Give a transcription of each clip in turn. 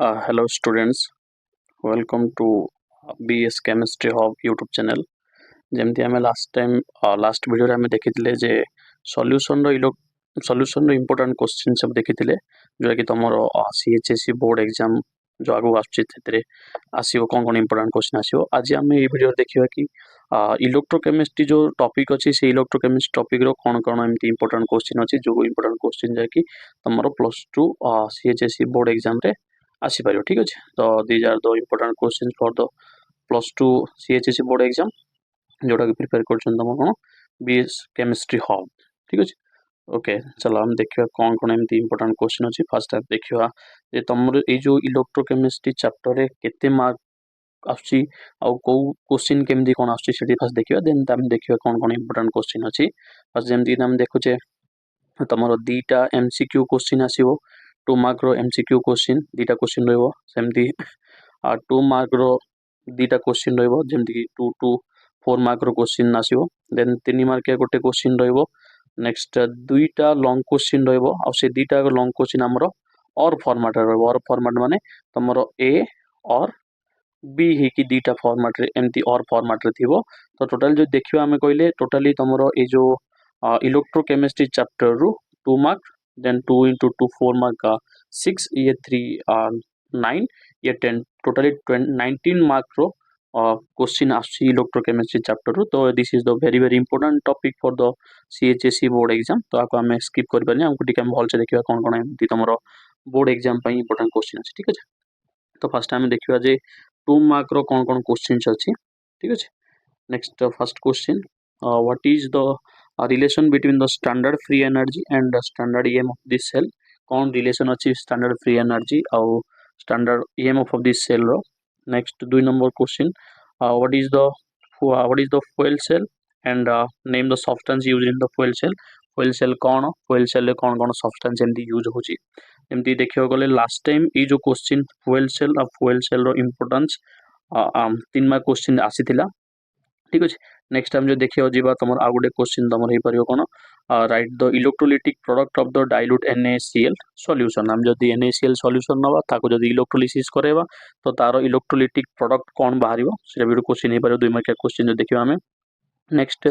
Hello students, welcome to BS Chemistry Hub YouTube channel। ଯେମିତି ଆମେ last ଭିଡ଼ିଓରେ ଆମେ ଦେଖିଥିଲେ ଯେ ସଲ୍ୟୁସନର ଇମ୍ପୋର୍ଟାଣ୍ଟ କ୍ୱେଶ୍ଚିନ୍ ସବୁ ଦେଖିଥିଲେ, ଯେଉଁଟାକି ତୁମର CHSE ବୋର୍ଡ଼ ଏକ୍ଜାମ୍ ଯେଉଁ ଆଗକୁ ଆସୁଛି ସେଥିରେ ଆସିବ କ'ଣ ଇମ୍ପୋର୍ଟାଣ୍ଟ କ୍ୱେଶ୍ଚିନ୍ ଆସିବ। ଆଜି ଆମେ ଏଇ ଭିଡ଼ିଓରେ ଦେଖିବା କି ଇଲେକ୍ଟ୍ରୋକେମିଷ୍ଟ୍ରି ଯେଉଁ ଟପିକ୍ ଅଛି ସେ ଇଲେକ୍ଟ୍ରୋକେମିଷ୍ଟ୍ରି ଟପିକ୍ର କ'ଣ ଏମିତି ଇମ୍ପୋର୍ଟାଣ୍ଟ କ୍ୱେଶ୍ଚିନ୍ ଅଛି, ଯେଉଁ ଇମ୍ପୋର୍ଟାଣ୍ଟ କ୍ୱେଶ୍ଚିନ୍ ଯାହାକି ତୁମର +2 CHSE ବୋର୍ଡ଼ ଏକ୍ଜାମ୍ରେ ଆସିପାରିବ। ଠିକ୍ ଅଛି, ତ these are the important question for the +2 CHSE board exam, जोटा कि प्रिपेयर कर BS केमिस्ट्री हब। ठीक अच्छे, ओके चलो हम देखा कौन कौन एमती इंपोर्टेंट क्वेश्चन अच्छी। फास्ट टाइम देखा जे तुम ये जो इलेक्ट्रोकेमिस्ट्री चैप्टर रे केते मार्क आछी आ को क्वेश्चन केमती कौन आछी सेठी फास्ट देखिबा, देन हम देखिबा कौन कौन इंपोर्टेंट क्वेश्चन अच्छी। फास्ट जेमती हम देखुचे तुमर दीटा MCQ क्वेश्चन आसीबो, 2 मार्क रो MCQ क्वेश्चन दीटा क्वेश्चन रहइबो। सेमती 2 मार्क रो दीटा क्वेश्चन रहइबो, जेमती कि 2 to 4 मार्क रो क्वेश्चन आसीबो। देन 3 मार्क गोटे क्वेश्चन रहइबो। नेक्स्ट दुईटा लॉन्ग क्वेश्चन रहइबो, आ से दीटा लॉन्ग क्वेश्चन हमरो और फॉर्मेट रहइबो। और फॉर्मेट माने तुमरो A और B हे कि दीटा फॉर्मेट रे एमती और फॉर्मेट रे थिबो। तो टोटल जो देखियो हमें कहले टोटली तुमरो ए जो इलेक्ट्रोकेमिस्ट्री चैप्टर रु 2 मार्क, देन 2 into 2 4 मार्क का 6, ये 3 9, ये 10, टोटली 19 मार्क रो क्वेश्चन आसी इलेक्ट्रोकेमिस्ट्री चैप्टर रु। तो this is the very very important topic for the CHSE board exam. तो आपको आम स्किप कर पारे, हमको टिके भल से देखिबा कोन कोन एमती तुमरो बोर्ड एग्जाम पई इंपोर्टेंट क्वेश्चन अछि। ठीक अछि, तो फर्स्ट टाइम देखिबा जे 2 मार्क रो कोन कोन क्वेश्चन अछि। ठीक अछि, next first question, what is the relation between the standard free energy and standard EMF of this cell. कौन रिलेशन अछि स्टैंडर्ड फ्री एनर्जी और standard EMF of this cell रो। Next 2 number question, what is the fuel cell and name the substance used in the fuel cell। fuel cell कौन, fuel cell रे कौन कौन substance एमती use होची। एमती देखियो गले लास्ट टाइम ये जो क्वेश्चन fuel cell और fuel cell रो इंपोर्टेंस 3 मार्क क्वेश्चन आसीथिला। ठीक अछि, नेक्स्ट टाइम जो देखियो जीवा तुमर आ गुटे क्वेश्चन तुमर हे परियो कोन, write the electrolytic product of the dilute NaCl solution. हम जदी NaCl सॉल्यूशन नबा ताको जदी इलेक्ट्रोलिसिस करेबा तो तारो इलेक्ट्रोलिटिक प्रोडक्ट कोन बाहरिबो, सेटा भी क्वेश्चन हे परियो 2 मार्क क्वेश्चन जो देखियो हमें। नेक्स्ट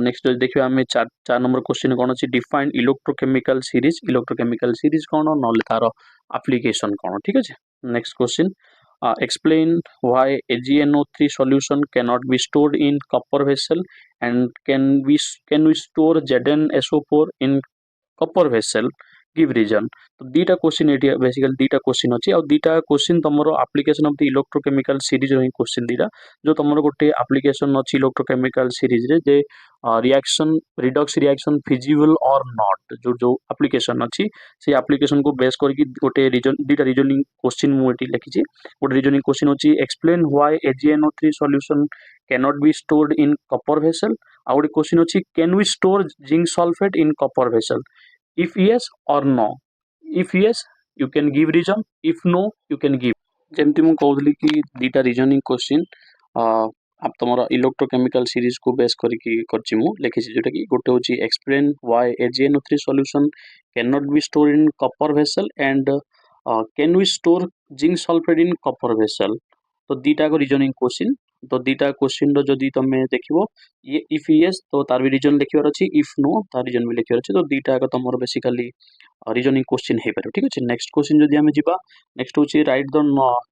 नेक्स्ट देखियो हमें 4 नंबर क्वेश्चन कोन अछि, define electrochemical series. Electrochemical series कोन नले तारो एप्लीकेशन कोन। ठीक अछि, next question, explain why AgNO3 solution cannot be stored in copper vessel and can we store ZnSO4 in copper vessel, give reason। तो दीटा क्वेश्चन एटी बेसिकली दीटा क्वेश्चन अछि, और दीटा क्वेश्चन तमरो application of the electrochemical series रो question दीटा जो तमरो गोटे एप्लीकेशन अछि इलेक्ट्रोकेमिकल सीरीज रे जे रिएक्शन रिडक्स रिएक्शन फिजिबल और नॉट, जो जो एप्लीकेशन अछि से एप्लीकेशन को बेस करके गोटे रीजन दीटा रीजनिंग क्वेश्चन मु एटी लिखिछि। गोटे रीजनिंग क्वेश्चन अछि, explain why AgNO3 solution cannot be stored in copper vessel. आ गोटे क्वेश्चन अछि, can we store zinc sulphate in copper vessel, if yes or no। if yes you can give reason, if no you can give। जेमती मु कहउली कि दीटा reasoning question आप तमरा इलेक्ट्रोकेमिकल सीरीज को बेस करके करछि मु लिखिछि, जोटा कि गोटे होछि explain why AgNO3 solution can not be store in copper vessel and can we store zinc sulphate in copper vessel. तो दीटा को रीजनिंग क्वेश्चन, तो दीटा क्वेश्चन रो जदी तमे देखिबो ये इफ यस तो तार भी रीजन लिखिबार अछि, इफ नो तार रीजन भी लिखिबार अछि। तो दीटा का तमरो बेसिकली रीजनिंग क्वेश्चन हे पारे। ठीक अछि, नेक्स्ट क्वेश्चन जदी हमें जिबा, नेक्स्ट होछि write the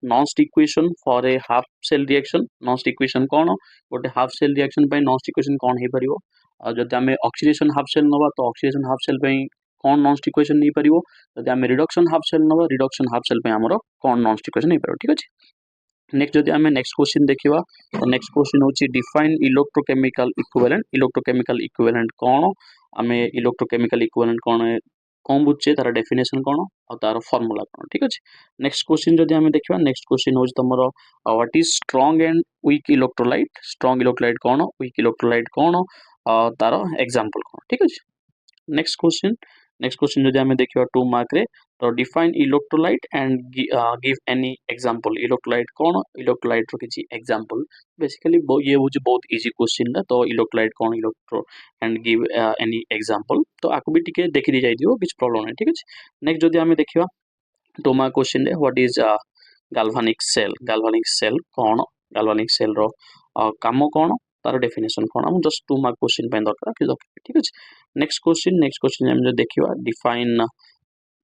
Nernst equation for a half cell reaction. Nernst equation कोन, गोटे हाफ सेल रिएक्शन पे नॉन्स्ट इक्वेशन कोन हे परिबो। जदी हमें ऑक्सीडेशन हाफ सेल नबा तो ऑक्सीडेशन हाफ सेल पे कोन नॉन्स्ट इक्वेशन नै परिबो। जदी हमें रिडक्शन हाफ सेल नबा रिडक्शन हाफ सेल पे हमरो कोन नॉन्स्ट इक्वेशन हे परिबो। ठीक अछि, नेक्स्ट जदी हमें नेक्स्ट क्वेश्चन देखिबा तो नेक्स्ट क्वेश्चन होछि define electrochemical equivalent. Electrochemical equivalent कोन, हमें इलेक्ट्रोकेमिकल इक्विवेलेंट कोन कोन बुझे तार डेफिनेशन कोन और तार फार्मूला कोन। ठीक अछि, नेक्स्ट क्वेश्चन जदी हमें देखिबा, नेक्स्ट क्वेश्चन होछि तमरो what is strong and weak electrolyte. Strong electrolyte कोन, वीक इलेक्ट्रोलाइट कोन, तार एग्जांपल कोन। ठीक अछि, नेक्स्ट क्वेश्चन जदी हमें देखिबा 2 मार्क रे, तो define electrolyte and give any example. Electrolyte कोन, इलेक्ट्रोलाइट रो किछि एग्जांपल। बेसिकली ये होछि बहुत इजी क्वेश्चन दा। तो electrolyte cone electro and give any example. तो आकु भी टिके देखि दि जाई दियो, किछ प्रॉब्लम नै। ठीक अछि, नेक्स्ट जदी हमें देखिबा टोमा क्वेश्चन रे व्हाट इज गाल्वानिक सेल कौन गाल्वानिक सेल रो काम कौन तार डेफिनेशन कौन हम जस्ट 2 मार्क क्वेश्चन पे दरकार कि दरकार ठीक अछि। नेक्स्ट क्वेश्चन हम जो देखिवा define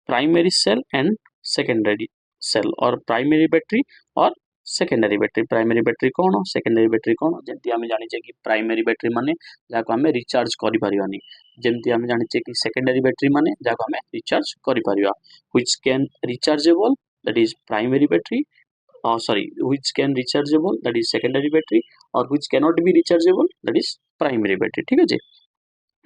primary cell and secondary cell और प्राइमरी बैटरी और सेकेंडरी बैटरी कौन सेकेंडरी बैटरी कौन जेंति हम जानि कि प्राइमरी बैटरी माने जाको हमें रिचार्ज करि परिवानी जेंति हम जानि कि सेकेंडरी बैटरी माने जाको हमें रिचार्ज करि परिवा which can rechargeable that is primary battery which can rechargeable that is secondary battery or which cannot be rechargeable that is primary battery ठीक है जी।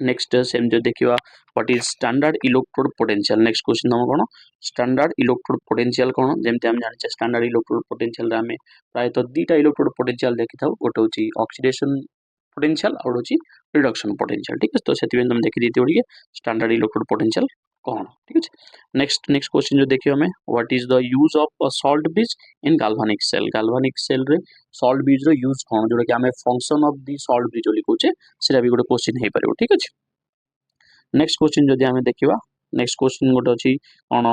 नेक्स्ट सेम जो देखिवा what is standard electrode potential next question हम कोन standard electrode potential कोन जेमते हम जानि स्टैंडर्ड इलेक्ट्रोड पोटेंशियल रे हमें प्राय तो दुटा इलेक्ट्रोड पोटेंशियल देखि थाउ गोटे होची ऑक्सीडेशन पोटेंशियल और होची रिडक्शन पोटेंशियल ठीक है तो सेति हम देखि देती ओडिए स्टैंडर्ड इलेक्ट्रोड पोटेंशियल कौन ठीक है। नेक्स्ट क्वेश्चन जो देखियो हमें what is the use of a salt bridge in galvanic cell रे सॉल्ट ब्रिज रो यूज कौन जोटा कि हमें function of the salt bridge बोली कहूचे सेटा भी गोटे क्वेश्चन हे परिबो ठीक है। नेक्स्ट क्वेश्चन जदि आमे देखिबा नेक्स्ट क्वेश्चन गोटे अछि कोन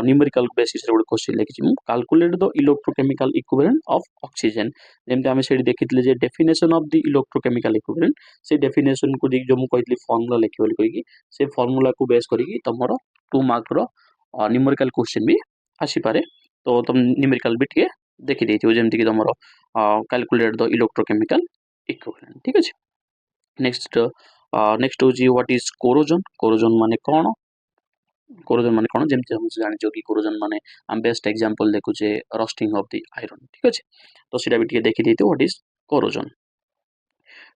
न्यूमेरिकल बेसिस रे गोटे क्वेश्चन लिखिछि मु calculate the electrochemical equivalent of oxygen जेमते आमे सेठी देखितले जे definition of the electrochemical equivalent से डेफिनेशन को जो मु कहतली फार्मूला लिखि बोली कहि से फार्मूला को बेस करिकि तमरो 2 मार्क रो न्यूमेरिकल क्वेश्चन भी आसी पारे तो तुम न्यूमेरिकल भी टिके देखि देथियो जेमति कि तमरो कैलकुलेट द इलेक्ट्रोकेमिकल इक्विवेलेंट ठीक अछि। नेक्स्ट होची व्हाट इज कोरोजन माने कौन जेमति हम जानि जो कि कोरोजन माने हम बेस्ट एग्जांपल देखु जे रस्टिंग ऑफ द आयरन ठीक अछि तो सेटा भी टिके देखि देथियो what is corrosion.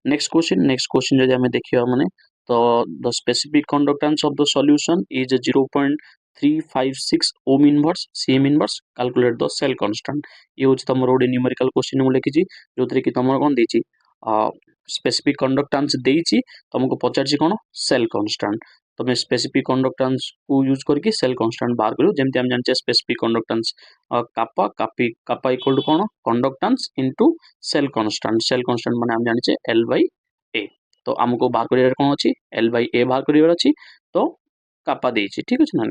Next question जदि हमें देखियो माने तो the specific conductance of the solution is 0.356 ohm inverse cm inverse calculate the cell constant ये होची तमरो ओडे न्यूमेरिकल क्वेश्चन मु लिखिची जोतरे कि तमरो कोन देची स्पेसिफिक कंडक्टेंस देची तुमको पचारची कोन सेल कांस्टेंट तमे स्पेसिफिक कंडक्टेंस को यूज करके सेल कांस्टेंट बाहर करियो जेमति हम जानचे specific conductance kappa equal to कोन कंडक्टेंस इनटू सेल कांस्टेंट माने हम जानचे L by A तो हमको बाहर करियर कोन अछि L by A बाहर करियर अछि तो कापा देछि ठीक अछि ना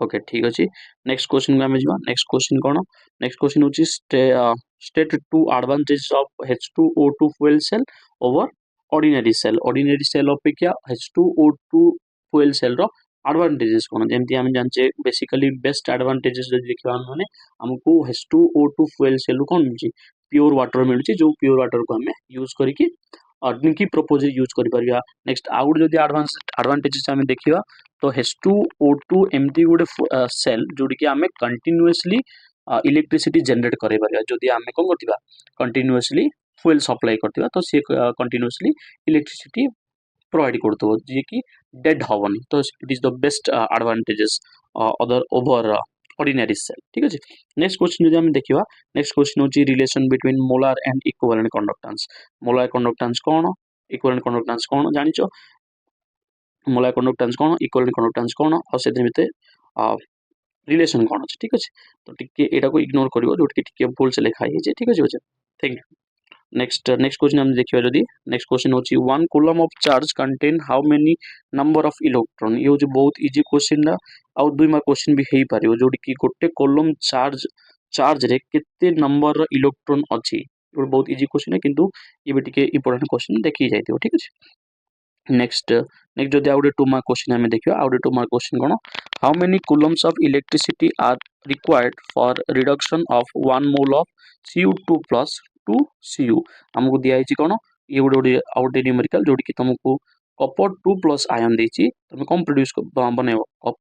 ओके ठीक अछि। नेक्स्ट क्वेश्चन में जिबा नेक्स्ट क्वेश्चन कोन नेक्स्ट क्वेश्चन होची state two advantages of H2O2 fuel cell over ordinary cell अपेक्षा H2O2 fuel cell रो एडवांटेजेस कोन जेमति हम जानचे बेसिकली बेस्ट एडवांटेजेस जदि देखिबा माने हमको H2O2 fuel cell कोन मिलची प्योर वाटर मिलची जो प्योर वाटर को हमें यूज करिकि ड्रिंकिंग की प्रपोजल यूज करि परिया। नेक्स्ट आउट जदि एडवांटेजेस हमें देखिबा तो H2O2 एमती गोटे सेल जोड़ी कि आमे कंटिन्यूअसली इलेक्ट्रिसिटी जनरेट करे परिया जदि आमे कोन करतिबा कंटिन्यूअसली फ्यूल सप्लाई करतिबा तो से कंटिन्यूअसली इलेक्ट्रिसिटी प्रोवाइड करतो जे कि डेड हवनी तो it is the best advantages other over ordinary cell ठीक अछि। नेक्स्ट क्वेश्चन जदि हम देखिबा नेक्स्ट क्वेश्चन होची relation between molar and equivalent conductance molar conductance कोन इक्विवेलेंट कंडक्टेंस कोन जानिचो मोलार कंडक्टेंस कोन इक्विवेलेंट कंडक्टेंस कोन और से भितर रिलेशन कोन अछि ठीक अछि तो टिके एटा को इग्नोर करियो जोट कि टिके भूल से लिखा है जे ठीक अछि बच्चा थैंक यू। नेक्स्ट क्वेश्चन हम देखियो जदी नेक्स्ट क्वेश्चन होची 1 coulomb of charge contain how many number of electron ये होची बहुत इजी क्वेश्चन ना और दुई मार्क क्वेश्चन भी हेई पारियो जोट कि गोटे कॉलम चार्ज रे केते नंबर रो इलेक्ट्रॉन अछि ये बहुत इजी क्वेश्चन है किंतु ये भी टिके इंपोर्टेंट क्वेश्चन देखि जाइतियो ठीक अछि। नेक्स्ट जदि आउटे 2 मार्क क्वेश्चन हमें देखियो आउटे 2 मार्क क्वेश्चन कोन how many coulombs of electricity are required for reduction of 1 mole of Cu2 plus 2 Cu हमको दिया है कोन ये गोटे आउटे न्यूमेरिकल जोडी कि तुमको कॉपर 2 प्लस आयन देछि तुम कम प्रोड्यूस बनेबो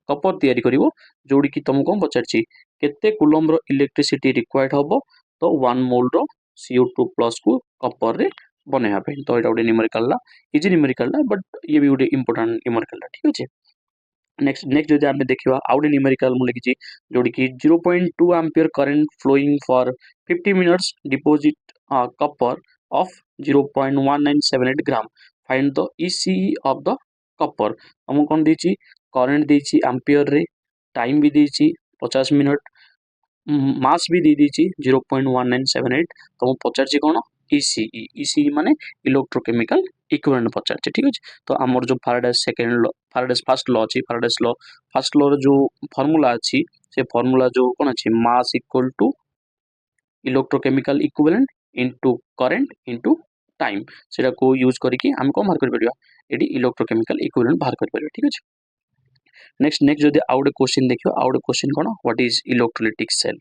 कॉपर तयारी करिवो जोडी कि तुमको पचारछि केते कूलम रो इलेक्ट्रिसिटी रिक्वायर्ड हबो तो 1 मोल रो Cu2 प्लस को कॉपर रे बनेया पे तो एटा गोटे न्यूमेरिकल ला इजी न्यूमेरिकल ला बट ये भी गोटे इंपोर्टेंट न्यूमेरिकल ला ठीक अछि। नेक्स्ट जदि आमे देखिबा आउटे न्यूमेरिकल मु लिखिछि जोडी कि 0.2 ampere current flowing for 50 minutes deposit copper of 0.1978 gram find the ECE of the copper हम कोन देछि करंट देछि एम्पियर रे टाइम भी देछि 50 मिनट मास भी दे देछि 0.1978 तो मु पचारछि कोन ECE माने इलेक्ट्रोकेमिकल इक्विवेलेंट पचारछि ठीक अछि। तो हमर जो फैराडेस फर्स्ट लॉ अछि फैराडेस लॉ फर्स्ट लॉ रो जो फार्मूला अछि से फॉर्मूला जो कौन अच्छी mass equal to electrochemical equivalent into current into time सेटा को यूज करके हम को बाहर कर परिबा एडी इलेक्ट्रोकेमिकल इक्विवेलेंट बाहर कर परिबा ठीक अछि। नेक्स्ट जदि आउट क्वेश्चन देखियो आउट क्वेश्चन कोन व्हाट इज इलेक्ट्रोलाइटिक सेल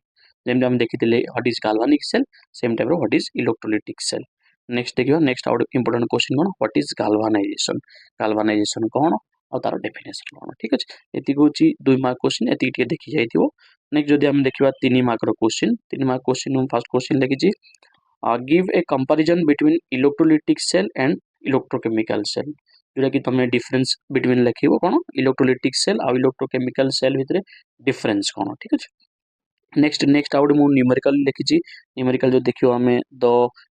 जेम हम देखिथिले what is galvanic cell same type रो what is electrolytic cell. Next देखियो नेक्स्ट आउट इंपोर्टेंट क्वेश्चन कोन व्हाट इज गाल्वानाइजेशन कोन और तार डेफिनेशन कोन ठीक अछि। एति होची 2 मार्क क्वेश्चन एति टे देखि जाइथिबो। नेक्स्ट जदि हम देखिबा 3 मार्क रो क्वेश्चन 3 मार्क क्वेश्चन हम फर्स्ट क्वेश्चन लिखिछि give a comparison between electrolytic cell and electrochemical cell जोटा कि तुम डिफरेंस बिटवीन लिखिबो कोन इलेक्ट्रोलाइटिक सेल और इलेक्ट्रोकेमिकल सेल भितरे डिफरेंस कोन ठीक अछि। नेक्स्ट आउट मु न्यूमेरिकल लिखिछि न्यूमेरिकल जो देखियो हमें the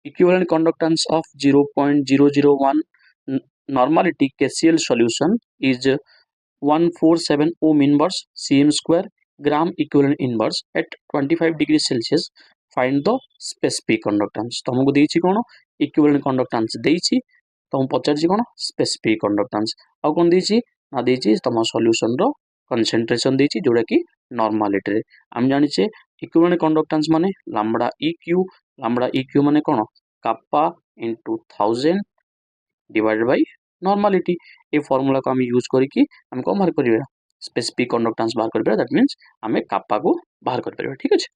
equivalent conductance of 0.001 normality KCl solution is 147 ohm inverse cm square gram equivalent inverse at 25 degrees Celsius. Find the specific conductance तुमको देछि कोन इक्विवेलेंट कंडक्टेंस देछि तुम पचारछि कोन स्पेसिफिक कंडक्टेंस आ कोन देछि ना देछि तुम सॉल्यूशन रो कंसंट्रेशन देछि जोटा कि नॉर्मलिटी रे हम जानि छे इक्विवेलेंट कंडक्टेंस माने लैम्बडा इक्यू माने कोन kappa into 1000 divided by normality A formula को हम यूज करके हम को बाहर करिवे स्पेसिफिक कंडक्टेंस बाहर करिवे दैट मींस हमें kappa को बाहर कर परिवे ठीक अछि।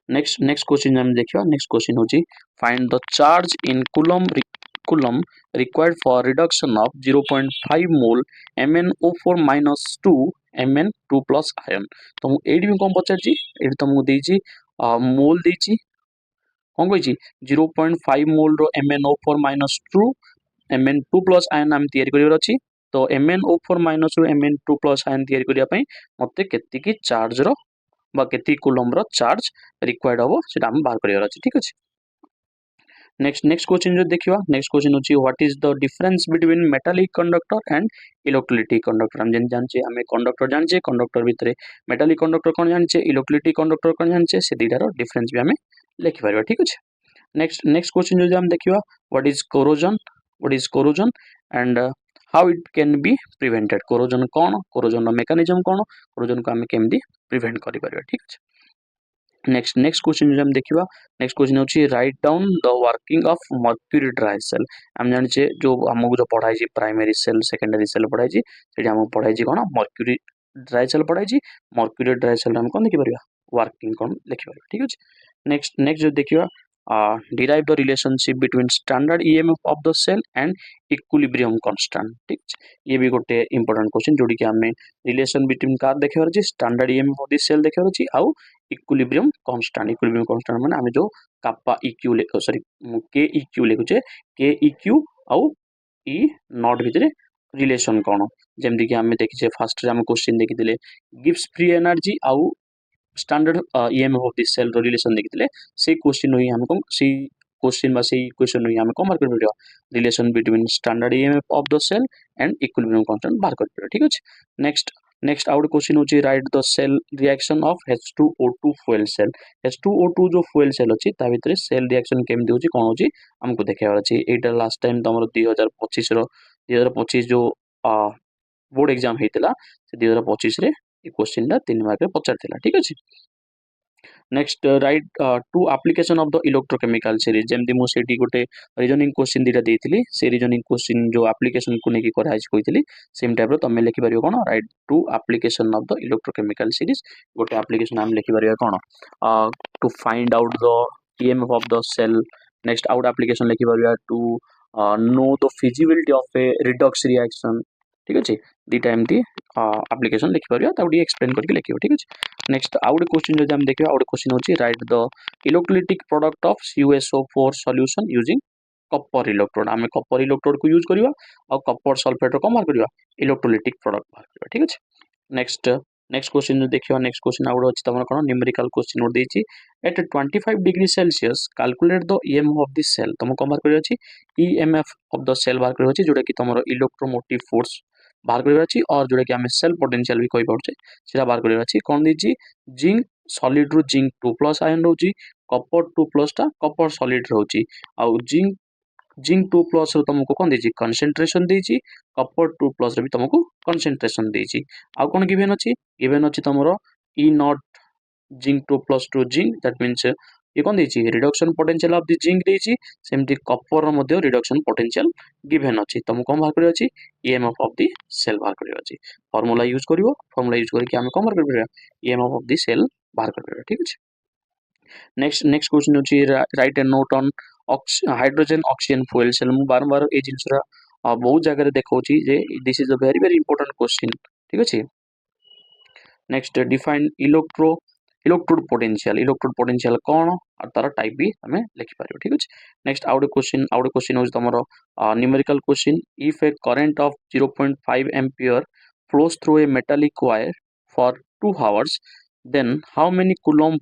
नेक्स्ट क्वेश्चन हम देखियो नेक्स्ट क्वेश्चन होची find the charge in coulomb required for reduction of 0.5 mole MnO4 minus 2 Mn2 plus ion तो एडी में कोन पचारची एडी तुमको देछि मोल देछि कोन कहिछि 0.5 मोल रो MnO4 minus 2 Mn2 plus ion हम तयारी करिवर अछि तो MnO4 minus रो Mn2 plus ion तयारी करिया पई मते केति की चार्ज रो बा केति कूलम रो चार्ज रिक्वायर्ड होबो सेटा हम बाहर करिवर अछि ठीक अछि। नेक्स्ट क्वेश्चन जो देखिवा नेक्स्ट क्वेश्चन होची what is the difference between metallic conductor and electrolytic conductor हम जानचे हमें कंडक्टर जानचे कंडक्टर भितरे मेटालिक कंडक्टर कोन जानचे इलेक्ट्रोलाइटिक कंडक्टर कोन जानचे से दीटार डिफरेंस भी हमें लिखि परबा ठीक अछि। नेक्स्ट क्वेश्चन जो हम देखिवा what is corrosion and how it can be prevented corrosion रो मेकानिज्म कोन कोरोजन को हमें केमदी प्रिवेंट करि परबा ठीक अछि। नेक्स्ट क्वेश्चन जो हम देखिवा नेक्स्ट क्वेश्चन होची write down the working of mercury dry cell हम जानचे जो हमको जो पढ़ाई छी प्राइमरी सेल सेकेंडरी सेल पढ़ाई छी सेठी हमको पढ़ाई छी कोन मर्क्यूरी ड्राई सेल पढ़ाई छी मर्क्यूरी ड्राई सेल हम कोन लिखि परबा वर्किंग कोन लिखि परबा ठीक अछि। नेक्स्ट जो देखिवा derive the relationship between standard EMF of the cell and equilibrium constant ठीक ये भी गोटे इंपोर्टेंट क्वेश्चन जोड़ी के हमें रिलेशन बिटवीन कार देखेबार अछि standard EMF of the cell देखेबार अछि आउ इक्विलिब्रियम कांस्टेंट माने हमें जो kappa eq sorry K eq लिखुचे के eq आउ e नॉट भितरे रिलेशन कोन जेमति कि हमें देखिचे फर्स्ट रे हम क्वेश्चन देखिथिले गिव्स फ्री एनर्जी आउ standard EMF of this cell रो रिलेशन देखिथिले से क्वेश्चन होई हमको सी क्वेश्चन बा से इक्वेशन होई हम को मार्क कर पड़ियो relation between standard EMF of the cell and equilibrium constant बाहर कर पड़ियो ठीक अछि। नेक्स्ट आउट क्वेश्चन होची write the cell reaction of H2O2 fuel cell H2O2 जो fuel सेल अछि ता भितरे सेल रिएक्शन केमदी होची कोन होची हमको देखेबार अछि एटा लास्ट टाइम तमरो 2025 जो बोर्ड एग्जाम हेतिला से 2025 रे ए क्वेश्चन ला 3 मार्क रे पचारथिला ठीक अछि। Next write two application of the electrochemical series जेमति मु सेठी गोटे रीजनिंग क्वेश्चन दिटा देइथिली से रीजनिंग क्वेश्चन जो एप्लीकेशन को नेकी करा आइछ कहिथिली सेम टाइप रो तमे लिखि परियो कोन write two application of the electrochemical series गोटे एप्लीकेशन हम लिखि परियो कोन to find out the EMF of the cell next आउट एप्लीकेशन लिखि परियो to know the feasibility of a redox reaction ठीक अछि दीटा एमती एप्लीकेशन लिखि परियो ताउडी एक्सप्लेन करके लिखियो ठीक अछि। नेक्स्ट आउट क्वेश्चन जो हम देखियो आउट क्वेश्चन होची write the electrolytic product of CuSO4 solution using copper electrode हमें कॉपर इलेक्ट्रोड को यूज करिवा और कॉपर सल्फेट को मार करिवा इलेक्ट्रोलाइटिक प्रोडक्ट मार करिवा ठीक अछि। नेक्स्ट क्वेश्चन जो देखियो नेक्स्ट क्वेश्चन आउट अछि तमरा कोन न्यूमेरिकल क्वेश्चन नोट देछि at 25 degree Celsius calculate the EMF of this cell तम को मार करियो अछि EMF ऑफ द सेल मार करियो अछि जोटा कि तमरो इलेक्ट्रोमोटिव फोर्स बाहर करियो अछि और जोटा कि हमें सेल पोटेंशियल भी कहि पाउछे सेटा बाहर करियो अछि कोन दिछि जिंक सॉलिड रो जिंक 2+ आयन रहउछि कॉपर 2+ ता कॉपर सॉलिड रहउछि आ जिंक 2+ रो तुमको कोन देछि कंसंट्रेशन देछि कॉपर 2+ रो भी तुमको कंसंट्रेशन देछि आ कोन गिवन अछि तमरो E not zinc 2 plus 2 zinc, that means ये कौन देछि reduction potential of the zinc देछि सेमती कॉपर रो मध्ये रिडक्शन पोटेंशियल गिवन अछि तम कोन बाहर करियो अछि ईएमएफ ऑफ द सेल बाहर करियो अछि फार्मूला यूज करिवो फार्मूला यूज करके हम कोन बाहर करियो ईएमएफ ऑफ द सेल बाहर करियो ठीक अछि नेक्स्ट क्वेश्चन अछि write a note on hydrogen oxygen fuel cell मु बारंबार ए जिंसरा बहुत जगह रे देखौछि जे this is a very very important question ठीक अछि नेक्स्ट डिफाइन इलेक्ट्रोड पोटेंशियल कौन और तार टाइप भी हमें लिखि पारियो ठीक अछि नेक्स्ट आउट क्वेश्चन होज तमरो numerical question if a current of 0.5 ampere flows through a metallic wire for 2 hours then how many coulombs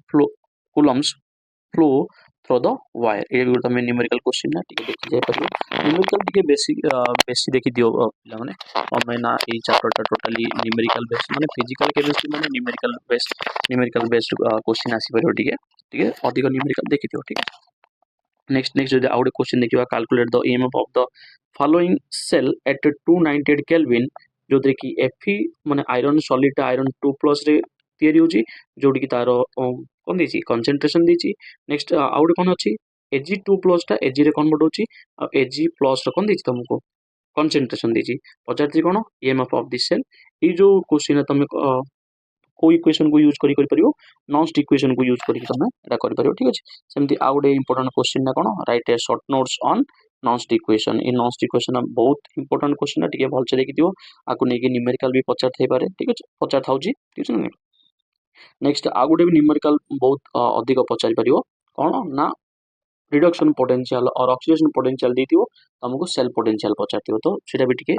flow through the wire ये गुड तमे न्यूमेरिकल क्वेश्चन ना ठीक देखि जाय परियो न्यूमेरिकल टिके बेसी देखि दियो पिला माने हमें ना ए चैप्टर टा टोटली न्यूमेरिकल बेस माने फिजिकल केमिस्ट्री माने न्यूमेरिकल बेस्ड क्वेश्चन आसी परियो ठीक है अधिक न्यूमेरिकल देखि दियो ठीक है नेक्स्ट जदि आउट क्वेश्चन देखिवा calculate the EMF of the following cell at 298 kelvin जोदरे की Fe माने आयरन सॉलिड आयरन 2+ रे तयारी होची जोडी की तारो कोन देची कंसंट्रेशन देची नेक्स्ट आउट कोन अछि Ag2+ टा Ag रे कन्वर्ट होची Ag+ रे कोन देची तुमको कंसंट्रेशन देची पचारती कोन ईएमएफ ऑफ दिस सेल ई जो क्वेश्चन तमे कोई इक्वेशन को यूज करी परियो नॉस्ट इक्वेशन को यूज करी तमे एटा करि परियो ठीक अछि सेमती आउट ए इंपोर्टेंट क्वेश्चन ना कोन write a short notes on Nernst equation in Nernst equation बहुत इंपोर्टेंट क्वेश्चन टिके भल से देखि दियो आकु नै कि न्यूमेरिकल भी पचार थै पारे ठीक अछि पचार थाउची ठीक अछि नेक्स्ट आ गुटे भी न्यूमेरिकल बहुत अधिक पचारि परियो कोन ना रिडक्शन पोटेंशियल और ऑक्सीडेशन पोटेंशियल देतियो तुमको सेल पोटेंशियल पचारतियो तो सेटा भी टिके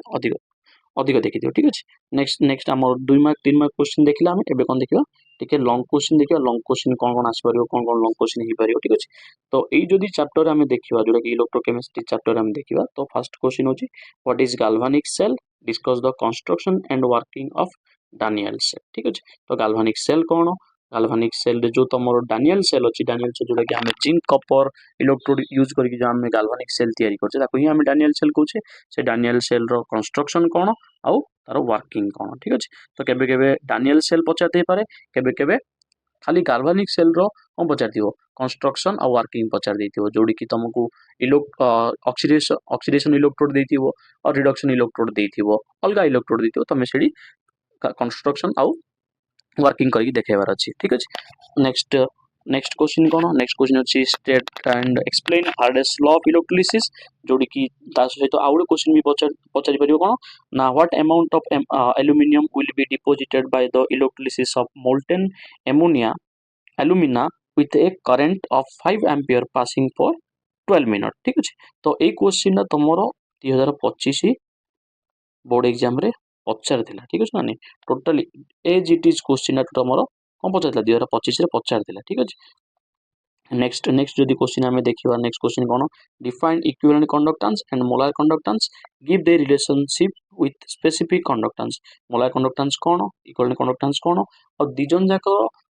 अधिक देखि दियो ठीक अछि नेक्स्ट हमर 2 मार्क 3 मार्क क्वेश्चन देखिला हम एबे कोन देखियो टिके लॉन्ग क्वेश्चन कोन आसी परियो कोन लॉन्ग क्वेश्चन ही परियो ठीक अछि तो एई जदी चैप्टर हम देखिबा जोटा कि इलेक्ट्रोकेमिस्ट्री चैप्टर हम देखिबा तो फर्स्ट क्वेश्चन होची what is galvanic cell discuss the construction and working of Daniell cell ठीक अछि तो गाल्वानिक सेल कोन गाल्वानिक सेल रे जो तमरो डानियल सेल अछि डानियल सेल जोटा कि हम जिंक कॉपर इलेक्ट्रोड यूज करके जो हम गाल्वानिक सेल तयारी करछे ताको ही हम डानियल सेल कहूछे से डानियल सेल रो कंस्ट्रक्शन कोन आउ तार वर्किंग कोन ठीक अछि तो केबे केबे डानियल सेल पचार दे पारे केबे केबे खाली गाल्वानिक सेल रो कोन पचार दियो कंस्ट्रक्शन और वर्किंग पचार देतियो जोडी कि तुमको ऑक्सीडेशन इलेक्ट्रोड देतियो और रिडक्शन इलेक्ट्रोड देतियो अलगा इलेक्ट्रोड देतियो तमे सेडी कंस्ट्रक्शन आउ वर्किंग करके देखेबार अछि ठीक अछि नेक्स्ट क्वेश्चन कोन नेक्स्ट क्वेश्चन अछि state and explain hardest law of electrolysis जोडी कि ता सहित आउट क्वेश्चन भी पचारि परियो कोन ना what amount of aluminium will be deposited by the electrolysis of molten alumina with a current of 5 ampere passing for 12 minutes ठीक अछि तो ए क्वेश्चन ना तमरो 2025 बोर्ड एग्जाम रे पचार थिला ठीक अछि माने totally as it is question ना तमरो कोन पचार थिला 2025 रे पचार थिला ठीक अछि नेक्स्ट जदी क्वेश्चन हमें देखिबा नेक्स्ट क्वेश्चन कोन define equivalent conductance and molar conductance give the relationship with specific conductance molar conductance कोन इक्विवेलेंट कंडक्टेंस कोन और दिजन जाक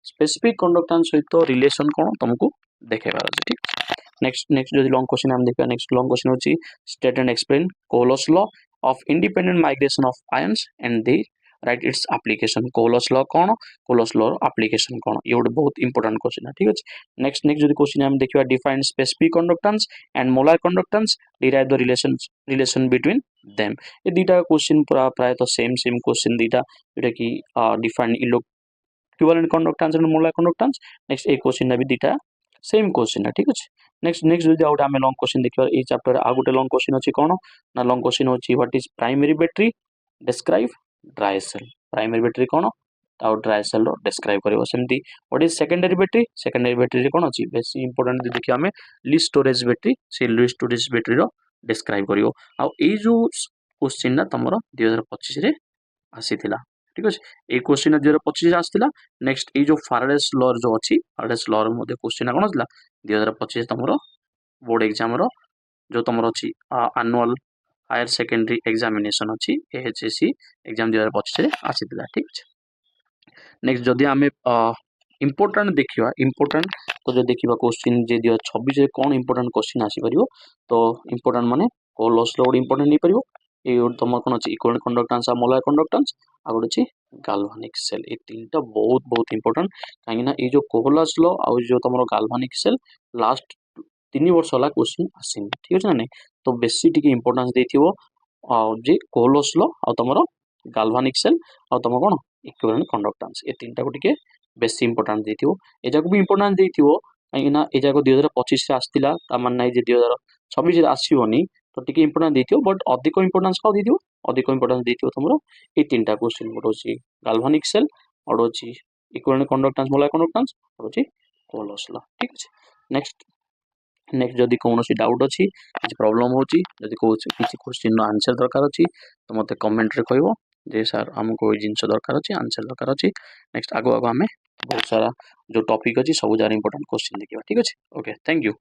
स्पेसिफिक कंडक्टेंस सहित रिलेशन कोन तुमको देखेबार अछि ठीक नेक्स्ट जदी लॉन्ग क्वेश्चन हम देखबा नेक्स्ट लॉन्ग क्वेश्चन होची state and explain Kohlrausch's law of independent migration of ions and the write its application Kohlrausch's law कोन कोहलस लॉ एप्लीकेशन कोन ये बहुत इंपोर्टेंट क्वेश्चन है ठीक अछि नेक्स्ट जदी क्वेश्चन हम देखिबा define specific conductance and molar conductance derive the relation between them ये दीटा क्वेश्चन प्राय तो सेम क्वेश्चन दीटा जेटा कि define equivalent conductance and molar conductance next A question ना भी दीटा सेम क्वेश्चन है ठीक अछि नेक्स्ट जदी आउट हम लॉन्ग क्वेश्चन देखिबा ए चैप्टर आ गुटे लॉन्ग क्वेश्चन अछि कोन ना लॉन्ग क्वेश्चन होची what is primary battery describe dry cell primary battery कोन आउ ड्राई सेल रो डिस्क्राइब करिवो सेमती व्हाट इज सेकेंडरी बैटरी रे कोन अछि बेसी इंपोर्टेंट देखि हमें लिस्ट स्टोरेज बैटरी से लिस्ट स्टोरेज बैटरी रो डिस्क्राइब करिवो आ ए जो क्वेश्चन ना तमरो 2025 रे आसीथिला ठीक अछि ए क्वेश्चन ना 2025 रे आसीथिला नेक्स्ट ए जो फाराडेस लॉ जो अछि फाराडेस लॉ रो मध्ये क्वेश्चन कोन आसीला 2025 तमरो बोर्ड एग्जाम रो जो तमरो अछि एनुअल हायर सेकेंडरी एग्जामिनेशन अछि एचएससी एग्जाम 2025 रे आसीथिला ठीक अछि नेक्स्ट जदी हमें इंपोर्टेंट देखिबा इंपोर्टेंट तो जो देखिबा क्वेश्चन जे 2026 रे कोन इंपोर्टेंट क्वेश्चन आसी परियो तो इंपोर्टेंट माने कोहलस लॉ इंपोर्टेंट नहीं परियो ए तमर कोन अछि इक्विवेलेंट कंडक्टेंस आ मोलार कंडक्टेंस ଆଉ ଗୋଟେ ଅଛି ଗାଲଭାନିକ ସେଲ। ଏ ତିନିଟା ବହୁତ ବହୁତ ଇମ୍ପୋର୍ଟାଣ୍ଟ, କାହିଁକିନା ଏଇ ଯୋଉ କୋହଲାସ ଲ ଆଉ ଯୋଉ ତମର ଗାଲଭାନିକ ସେଲ ଲାଷ୍ଟ 3 ବର୍ଷ ହେଲା କ୍ୱେଶ୍ଚିନ୍ ଆସିନି, ଠିକ ଅଛି ନା ନାଇଁ। ତ ବେଶୀ ଟିକେ ଇମ୍ପୋର୍ଟାନ୍ସ ଦେଇଥିବ ଆଉ ଯେ କୋହଲସ ଲ ଆଉ ତମର ଗାଲଭାନିକ ସେଲ ଆଉ ତମ କଣ ଇକ୍ୱିଭାଲେଣ୍ଟ କଣ୍ଡକ୍ଟାନ୍ସ, ଏ ତିନିଟାକୁ ଟିକେ ବେଶୀ ଇମ୍ପୋର୍ଟାନ୍ସ ଦେଇଥିବ। ଏ ଯାକୁ ବି ଇମ୍ପୋର୍ଟାନ୍ସ ଦେଇଥିବ କାହିଁକିନା ଏ ଯାକ 2025 ରେ ଆସିଥିଲା, ତା ମାନେ ନାହିଁ ଯେ 2026 ରେ ଆସିବନି। ତ ଟିକେ ଇମ୍ପୋର୍ଟାନ୍ସ ଦେଇଥିବ, ବଟ୍ ଅଧିକ ଇମ୍ପୋର୍ଟାନ୍ସ କଣ ଦେଇଥିବ, ଅଧିକ ଇମ୍ପୋର୍ଟାନ୍ସ ଦେଇଥିବ ତମର এই তিনটা কোশ্চেন। ଗୋଟେ ହଉଛି ଗାଲଭାନିକ ସେଲ, ଆଉ ଗୋଟେ ଅଛି ଇକ୍ୱିଭାଲେଣ୍ଟ କଣ୍ଡକ୍ଟାନ୍ସ ମୋଲାର କଣ୍ଡକ୍ଟାନ୍ସ, ଆଉ ହଉଛି କୋହଲସ ଲ। ଠିକ ଅଛି, ନେକ୍ସଟ ନେକ୍ସଟ ଯଦି କୌଣସି ଡାଉଟ୍ ଅଛି, କିଛି ପ୍ରୋବ୍ଲେମ ହେଉଛି, ଯଦି କିଛି କୋଶ୍ଚିନ୍ର ଆନ୍ସର ଦରକାର ଅଛି ତ ମୋତେ କମେଣ୍ଟରେ କହିବ ଯେ ସାର୍ ଆମକୁ ଏଇ ଜିନିଷ ଦରକାର ଅଛି, ଆନ୍ସର ଦରକାର ଅଛି। ନେକ୍ସଟ ଆଗକୁ ଆମେ ବହୁତ ସାରା ଯୋଉ ଟପିକ୍ ଅଛି ସବୁ ଯାକ ଇମ୍ପୋର୍ଟାଣ୍ଟ କୋଶ୍ଚିନ୍ ଦେଖିବା। ଠିକ ଅଛି, ଓକେ, ଥ୍ୟାଙ୍କ ୟୁ।